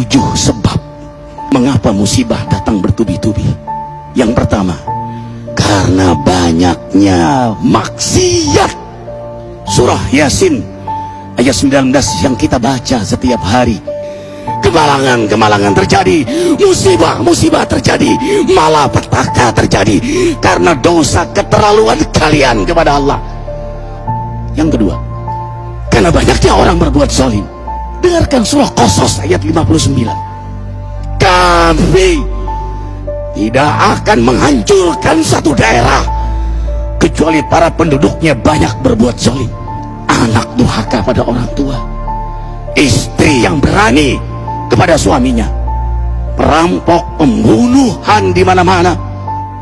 7 sebab mengapa musibah datang bertubi-tubi. Yang pertama, karena banyaknya maksiat. Surah Yasin ayat 19 yang kita baca setiap hari. Kemalangan terjadi, musibah terjadi, malapetaka terjadi karena dosa keterlaluan kalian kepada Allah. Yang kedua, karena banyaknya orang berbuat zalim. Dengarkan surah Qasas ayat 59. Kami tidak akan menghancurkan satu daerah kecuali para penduduknya banyak berbuat zalim. Anak durhaka pada orang tua, istri yang berani kepada suaminya, perampok, pembunuhan di mana-mana.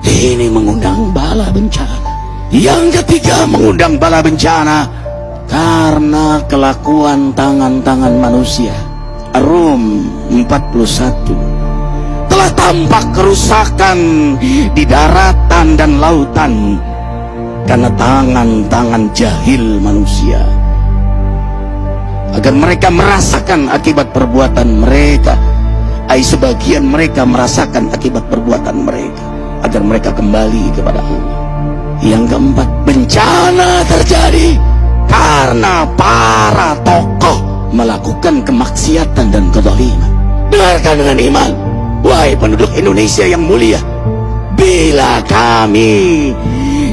Ini mengundang bala bencana. Yang ketiga, mengundang bala bencana karena kelakuan tangan-tangan manusia. Rum 41. Telah tampak kerusakan di daratan dan lautan karena tangan-tangan jahil manusia, agar mereka merasakan akibat perbuatan mereka. Sebagian mereka merasakan akibat perbuatan mereka, agar mereka kembali kepada Allah. Yang keempat, bencana terjadi karena para tokoh melakukan kemaksiatan dan kezaliman. Dengarkan dengan iman, wahai penduduk Indonesia yang mulia. Bila kami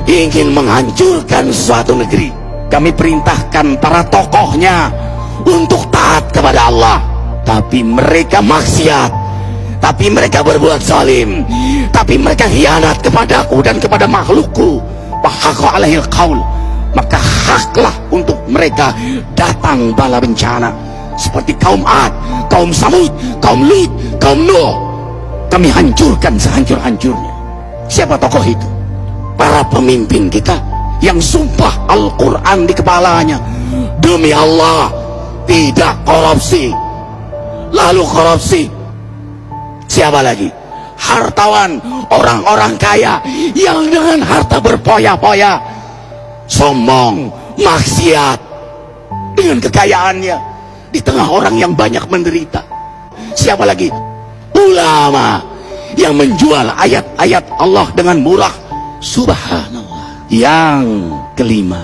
ingin menghancurkan suatu negeri, kami perintahkan para tokohnya untuk taat kepada Allah, tapi mereka maksiat, tapi mereka berbuat zalim, tapi mereka khianat kepadaku dan kepada makhlukku. Fahaqa alaihil qaul, maka haklah untuk mereka datang bala bencana seperti kaum Ad, kaum Samud, kaum Lut, kaum Nuh. Kami hancurkan sehancur-hancurnya. Siapa tokoh itu? Para pemimpin kita yang sumpah Al-Quran di kepalanya, demi Allah tidak korupsi. Lalu korupsi. Siapa lagi? Hartawan, orang-orang kaya yang dengan harta berpoya-poya, sombong, maksiat dengan kekayaannya di tengah orang yang banyak menderita. Siapa lagi? Ulama yang menjual ayat-ayat Allah dengan murah. Subhanallah. Yang kelima,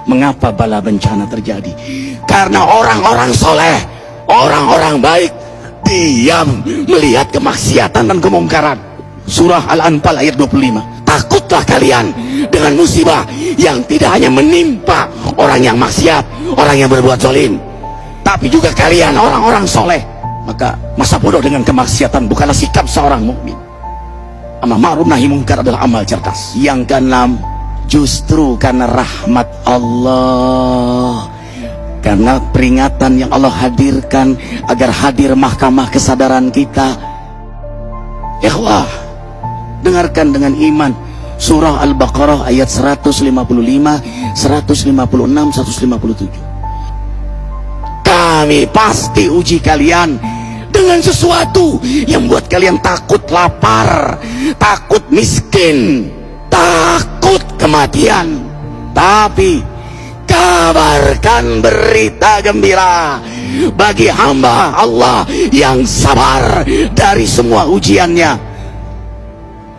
mengapa bala bencana terjadi? Karena orang-orang soleh, orang-orang baik diam melihat kemaksiatan dan kemungkaran. Surah Al-Anfal ayat 25. Takutlah kalian dengan musibah yang tidak hanya menimpa orang yang maksiat, orang yang berbuat zalim, tapi juga kalian orang-orang soleh. Maka masa bodoh dengan kemaksiatan bukanlah sikap seorang mukmin. Amar ma'ruf nahi munkar adalah amal cerdas. Yang keenam, justru karena rahmat Allah, karena peringatan yang Allah hadirkan agar hadir mahkamah kesadaran kita. Ikhwah, dengarkan dengan iman surah Al-Baqarah ayat 155, 156, 157. Kami pasti uji kalian dengan sesuatu yang buat kalian takut lapar, takut miskin, takut kematian. Tapi kabarkan berita gembira bagi hamba Allah yang sabar dari semua ujiannya,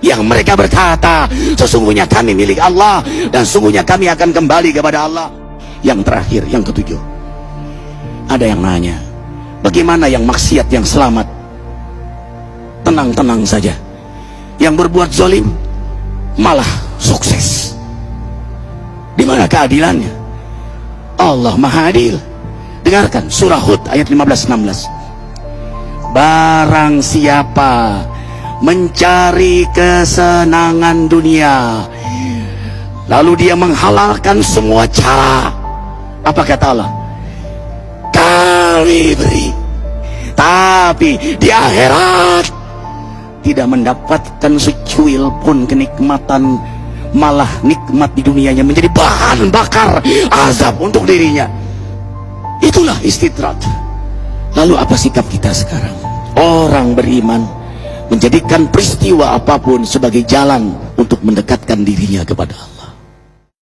yang mereka berkata, sesungguhnya kami milik Allah dan sungguhnya kami akan kembali kepada Allah. Yang terakhir, yang ketujuh, ada yang nanya, bagaimana yang maksiat yang selamat? Tenang-tenang saja. Yang berbuat zalim malah sukses. Di mana keadilannya? Allah Maha Adil. Dengarkan surah Hud ayat 15-16. Barang siapa mencari kesenangan dunia, lalu dia menghalalkan semua cara, apa kata Allah? Kami beri, tapi di akhirat tidak mendapatkan secuil pun kenikmatan, malah nikmat di dunianya menjadi bahan bakar azab untuk dirinya. Itulah istidrat. Lalu apa sikap kita sekarang? Orang beriman menjadikan peristiwa apapun sebagai jalan untuk mendekatkan dirinya kepada Allah.